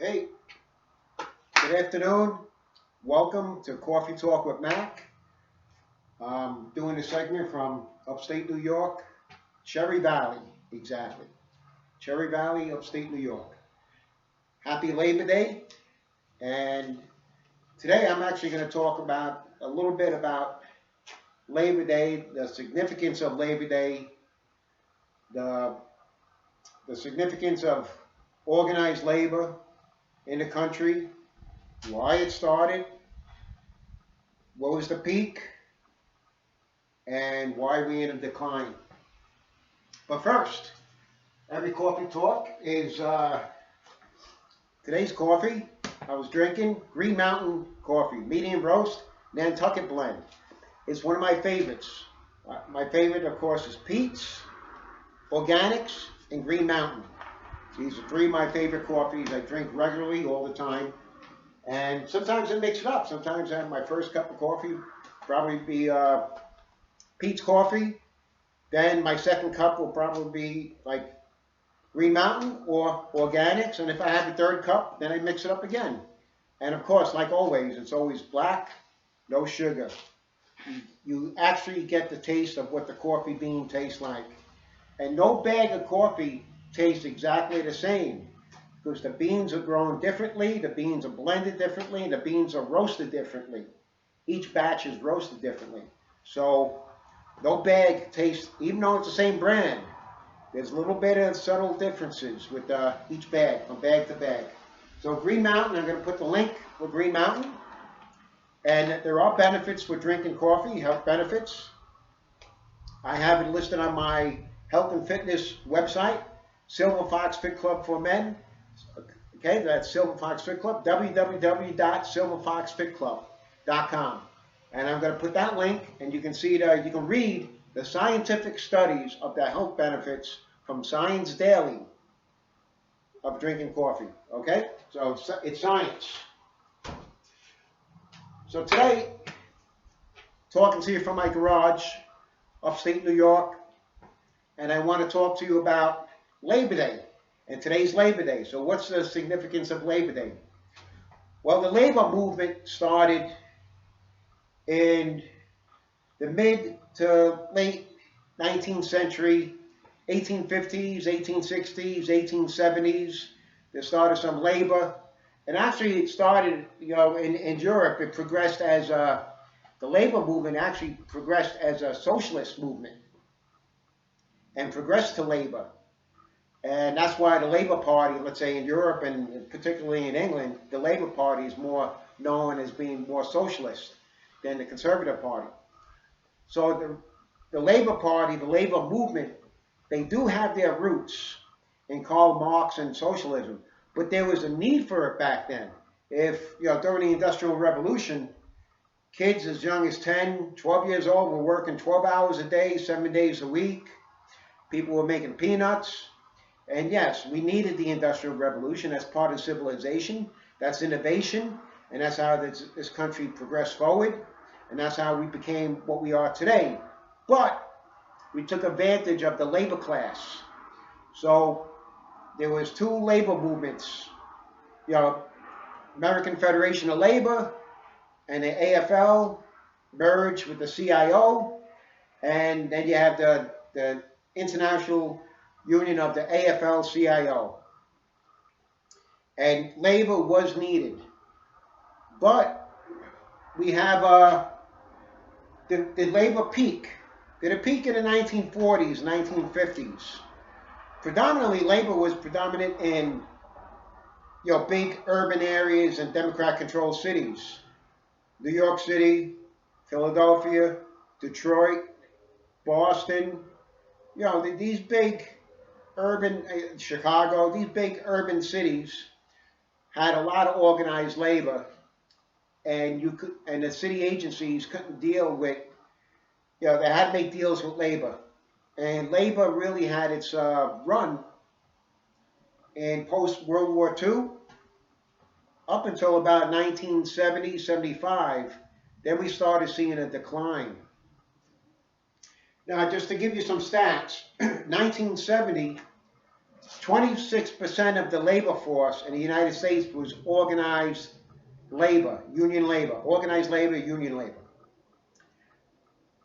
Hey, good afternoon. Welcome to Coffee Talk with Mac. Doing a segment from upstate New York, Cherry Valley, exactly. Cherry Valley, upstate New York. Happy Labor Day. And today I'm actually going to talk about a little bit about Labor Day, the significance of Labor Day, the, the significance of organized labor in the country, why it started, what was the peak, and why we in a decline. But first, every coffee talk is today's coffee. I was drinking Green Mountain coffee, medium roast, Nantucket blend. It's one of my favorites. My favorite, of course, is Pete's, Organics, and Green Mountain. These are three of my favorite coffees. I drink regularly all the time. And sometimes I mix it up. Sometimes I have my first cup of coffee, probably be Pete's coffee. Then my second cup will probably be like Green Mountain or Organics. And if I have a third cup, then I mix it up again. And of course, like always, it's always black, no sugar. You actually get the taste of what the coffee bean tastes like. And no bag of coffee tastes exactly the same because the beans are grown differently, the beans are blended differently, and the beans are roasted differently. Each batch is roasted differently. So no bag tastes, even though it's the same brand, there's a little bit of subtle differences with each bag, from bag to bag. So Green Mountain, I'm going to put the link for Green Mountain. And there are benefits for drinking coffee, health benefits. I have it listed on my health and fitness website, Silver Fox Fit Club for Men. Okay, that's Silver Fox Fit Club, www.silverfoxfitclub.com. And I'm going to put that link, and you can see that you can read the scientific studies of the health benefits from Science Daily of drinking coffee. Okay, so it's science. So today, talking to you from my garage, upstate New York, and I want to talk to you about Labor Day. And today's Labor Day. So what's the significance of Labor Day? Well, the labor movement started in the mid to late 19th century, 1850s, 1860s, 1870s. There started some labor. And actually it started, in Europe, it progressed as the labor movement actually progressed as a socialist movement and progressed to labor. And that's why the Labour Party, let's say in Europe and particularly in England, the Labour Party is more known as being more socialist than the Conservative Party. So the Labour Party, the Labour movement, they do have their roots in Karl Marx and socialism, but there was a need for it back then. If, during the Industrial Revolution, kids as young as 10, 12 years old were working 12 hours a day, 7 days a week. People were making peanuts. And yes, we needed the Industrial Revolution. That's part of civilization. That's innovation. And that's how this country progressed forward. And that's how we became what we are today. But we took advantage of the labor class. So there was two labor movements. American Federation of Labor and the AFL merged with the CIO. And then you have the International Union of the AFL-CIO. And labor was needed. But we have, did labor peak? Did it peak in the 1940s, 1950s? Predominantly, labor was predominant in, big urban areas and Democrat-controlled cities. New York City, Philadelphia, Detroit, Boston, these big urban, Chicago, these big urban cities had a lot of organized labor, and the city agencies couldn't deal with, they had to make deals with labor, and labor really had its run in post World War II up until about 1970, 75. Then we started seeing a decline. Now, just to give you some stats, 1970, 26% of the labor force in the United States was organized labor, union labor, organized labor, union labor.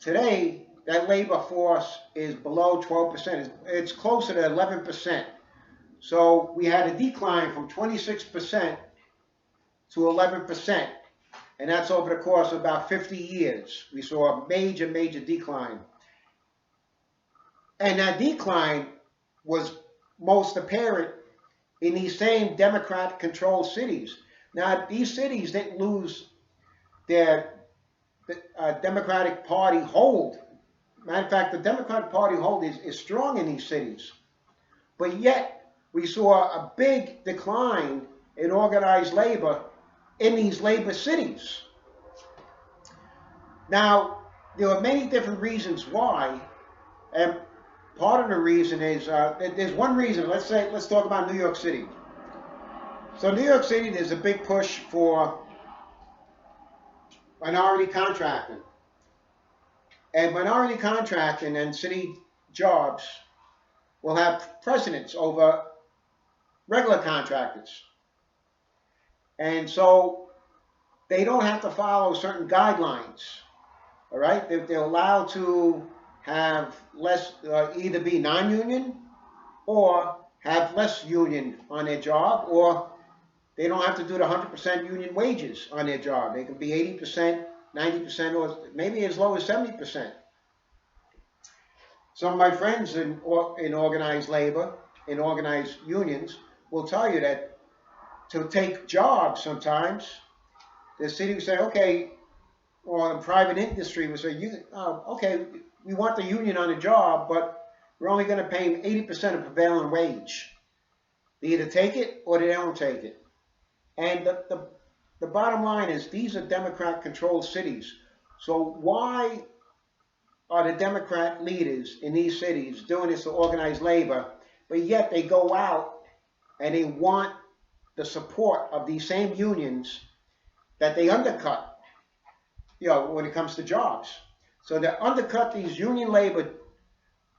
Today, that labor force is below 12%. It's closer to 11%. So we had a decline from 26% to 11%. And that's over the course of about 50 years. We saw a major, major decline. And that decline was most apparent in these same Democrat-controlled cities. Now, these cities didn't lose their Democratic Party hold. Matter of fact, the Democratic Party hold is strong in these cities. But yet, we saw a big decline in organized labor in these labor cities. Now, there are many different reasons why, and part of the reason is, there's one reason, let's talk about New York City. So New York City, there's a big push for minority contracting. And minority contracting and city jobs will have precedence over regular contractors. And so they don't have to follow certain guidelines, all right? They're allowed to have less, either be non-union or have less union on their job, or they don't have to do the 100% union wages on their job. They can be 80%, 90%, or maybe as low as 70%. Some of my friends in organized labor, in organized unions, will tell you that to take jobs sometimes, the city will say, okay, or the private industry will say, okay, we want the union on the job, but we're only going to pay them 80% of prevailing wage. They either take it or they don't take it. And the bottom line is these are Democrat-controlled cities. So why are the Democrat leaders in these cities doing this to organized labor, but yet they go out and they want the support of these same unions that they undercut, when it comes to jobs. So they undercut these union labor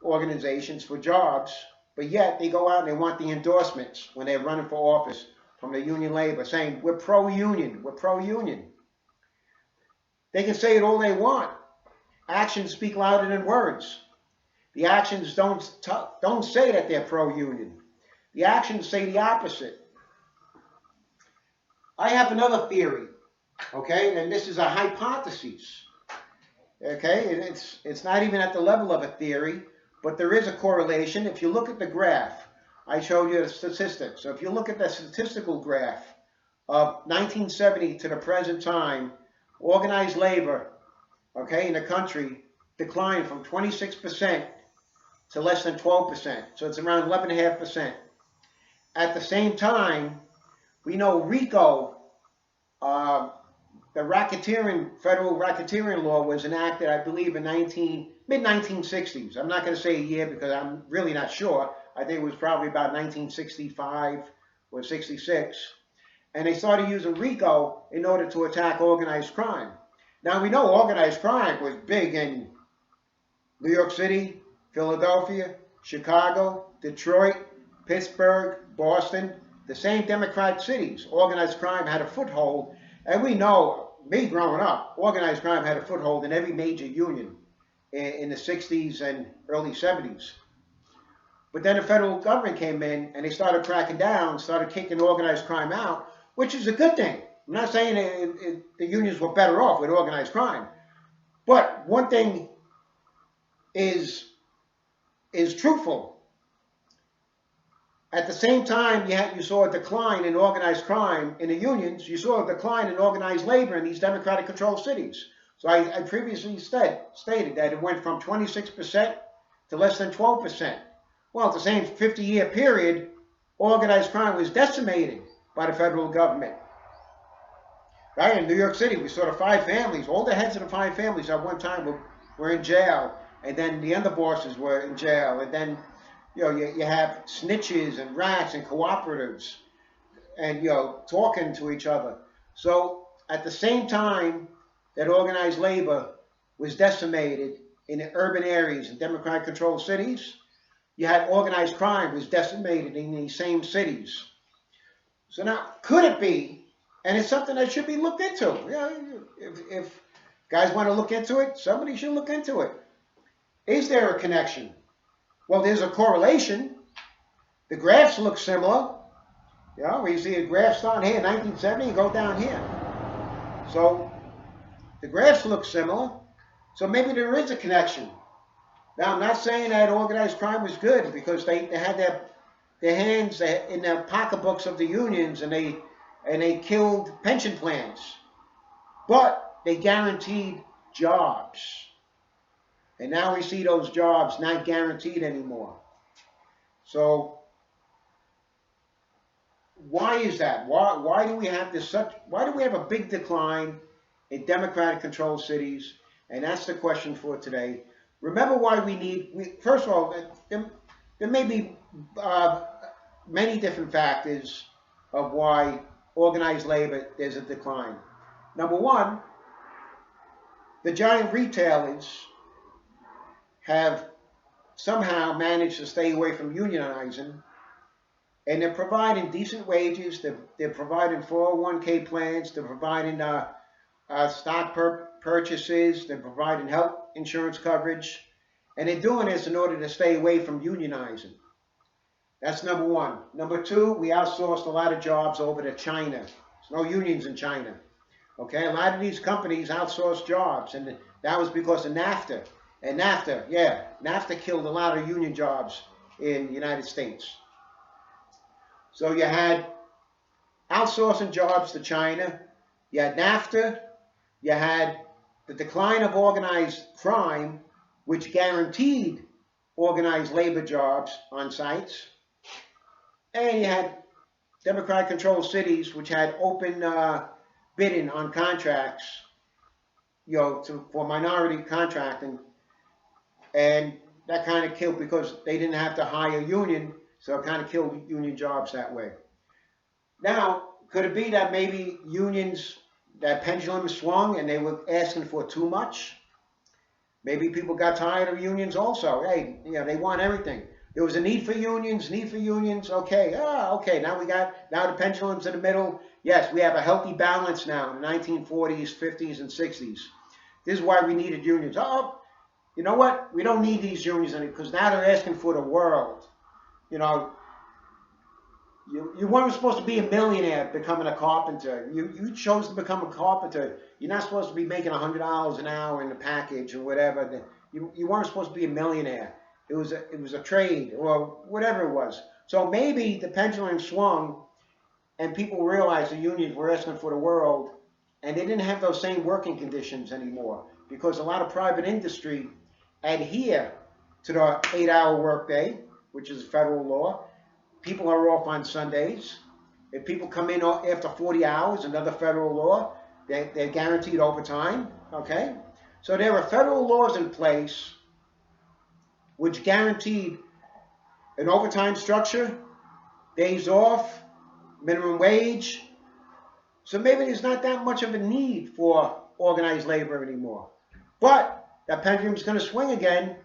organizations for jobs, but yet they go out and they want the endorsements when they're running for office from the union labor, saying, we're pro-union, we're pro-union. They can say it all they want. Actions speak louder than words. The actions don't say that they're pro-union. The actions say the opposite. I have another theory, okay, and this is a hypothesis, okay, and it's not even at the level of a theory, but there is a correlation. If you look at the graph, I showed you the statistics. So if you look at the statistical graph of 1970 to the present time, organized labor, okay, in the country declined from 26% to less than 12%. So it's around 11.5%. At the same time, we know RICO, the federal racketeering law was enacted, I believe, in mid-1960s. I'm not going to say a year because I'm really not sure. I think it was probably about 1965 or 66. And they started using RICO in order to attack organized crime. Now, we know organized crime was big in New York City, Philadelphia, Chicago, Detroit, Pittsburgh, Boston, the same Democratic cities. Organized crime had a foothold, and we know, me growing up, organized crime had a foothold in every major union in the 60s and early 70s. But then the federal government came in and they started cracking down, started kicking organized crime out, which is a good thing. I'm not saying the unions were better off with organized crime. But one thing is truthful. At the same time, you saw a decline in organized crime in the unions. You saw a decline in organized labor in these Democratic-controlled cities. So I previously stated that it went from 26% to less than 12%. Well, at the same 50-year period, organized crime was decimated by the federal government. Right? In New York City, we saw the 5 families, all the heads of the 5 families at one time were in jail, and then the underbosses were in jail, and then you have snitches and rats and cooperatives and talking to each other. So at the same time that organized labor was decimated in the urban areas in Democratic-controlled cities, you had organized crime was decimated in these same cities. So now, could it be, and it's something that should be looked into. You know, if guys want to look into it, somebody should look into it. Is there a connection? Well, there's a correlation. The graphs look similar. You know, we see a graph starting here, 1970, and go down here. So the graphs look similar. So maybe there is a connection. Now, I'm not saying that organized crime was good because they had their hands in the pocketbooks of the unions and they killed pension plans. But they guaranteed jobs. And now we see those jobs not guaranteed anymore. So why is that? Why do we have why do we have a big decline in Democratic controlled cities? And that's the question for today. Remember why first of all, there may be many different factors of why organized labor there's a decline. Number one, the giant retailers have somehow managed to stay away from unionizing, and they're providing decent wages. They're providing 401k plans. They're providing stock purchases. They're providing health insurance coverage, and they're doing this in order to stay away from unionizing. That's number one. Number two, we outsourced a lot of jobs over to China. There's no unions in China. Okay, a lot of these companies outsource jobs, and that was because of NAFTA. And NAFTA killed a lot of union jobs in the United States. So you had outsourcing jobs to China, you had NAFTA, you had the decline of organized crime, which guaranteed organized labor jobs on sites, and you had Democratic-controlled cities, which had open bidding on contracts, you know, for minority contracting, and that kind of killed because they didn't have to hire a union, so it kind of killed union jobs that way. Now, could it be that maybe unions, that pendulum swung and they were asking for too much? Maybe people got tired of unions also. Hey, you know, they want everything. There was a need for unions, okay. Okay, now the pendulum's in the middle. Yes, we have a healthy balance now in the 1940s, 50s, and 60s. This is why we needed unions. Oh, you know what? We don't need these unions anymore because now they're asking for the world. You know, you weren't supposed to be a millionaire becoming a carpenter. You chose to become a carpenter. You're not supposed to be making $100 an hour in the package or whatever. You weren't supposed to be a millionaire. It was a trade or whatever it was. So maybe the pendulum swung and people realized the unions were asking for the world, and they didn't have those same working conditions anymore because a lot of private industry adhere to the 8-hour workday, which is federal law. People are off on Sundays. If people come in after 40 hours, another federal law, they're guaranteed overtime, okay? So there are federal laws in place which guaranteed an overtime structure, days off, minimum wage. So maybe there's not that much of a need for organized labor anymore. But that pendulum's going to swing again,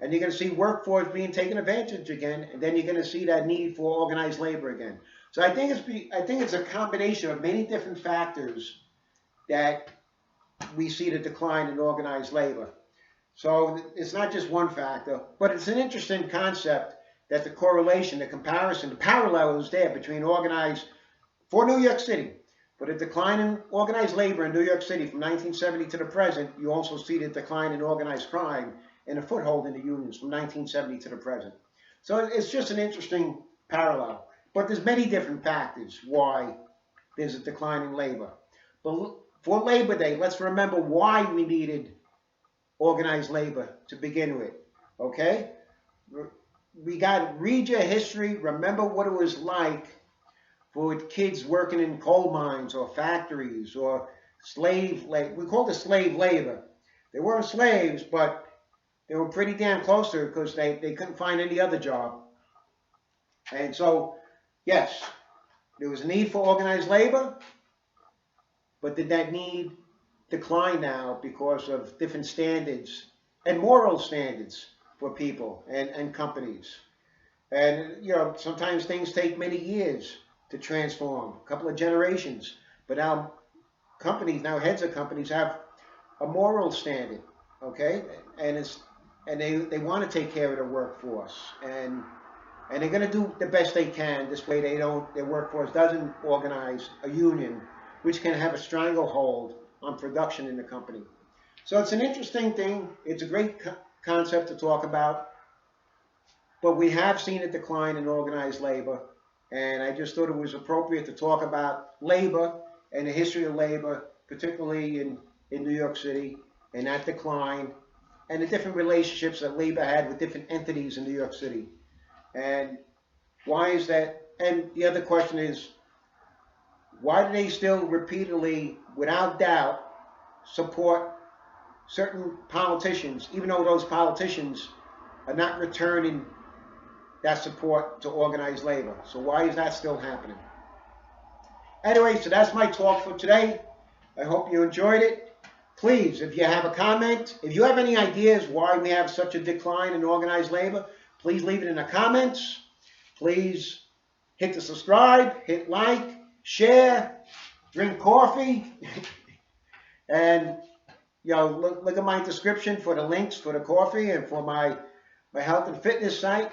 and you're going to see workforce being taken advantage again, and then you're going to see that need for organized labor again. So I think it's a combination of many different factors that we see the decline in organized labor. So it's not just one factor, but it's an interesting concept that the correlation, the comparison, the parallel is there between organized, for New York City, for the decline in organized labor in New York City from 1970 to the present. You also see the decline in organized crime and a foothold in the unions from 1970 to the present. So it's just an interesting parallel. But there's many different factors why there's a decline in labor. But for Labor Day, let's remember why we needed organized labor to begin with, okay? We got to read your history, remember what it was like for kids working in coal mines or factories or slave labor. We called it slave labor. They weren't slaves, but they were pretty damn close to it because they couldn't find any other job. And so, yes, there was a need for organized labor, but did that need decline now because of different standards and moral standards for people and companies? And, sometimes things take many years to transform, a couple of generations. But now heads of companies have a moral standard, okay? And they want to take care of their workforce, and they're going to do the best they can. This way, their workforce doesn't organize a union, which can have a stranglehold on production in the company. So it's an interesting thing. It's a great concept to talk about, but we have seen a decline in organized labor, and I just thought it was appropriate to talk about labor and the history of labor, particularly in New York City, and that decline, and the different relationships that labor had with different entities in New York City. And why is that? And the other question is, why do they still repeatedly, without doubt, support certain politicians, even though those politicians are not returning that support to organized labor? So why is that still happening? Anyway, so that's my talk for today. I hope you enjoyed it. Please, if you have a comment, if you have any ideas why we have such a decline in organized labor, please leave it in the comments. Please hit the subscribe, hit like, share, drink coffee, and look at my description for the links for the coffee and for my health and fitness site.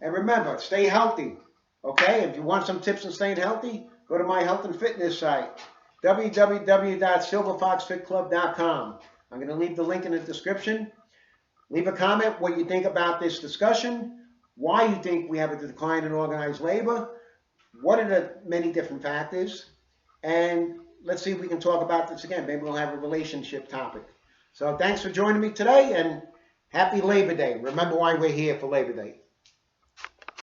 And remember, stay healthy. Okay? If you want some tips on staying healthy, go to my health and fitness site, www.silverfoxfitclub.com. I'm going to leave the link in the description. Leave a comment what you think about this discussion, why you think we have a decline in organized labor, what are the many different factors, and let's see if we can talk about this again. Maybe we'll have a relationship topic. So thanks for joining me today, and happy Labor Day. Remember why we're here for Labor Day.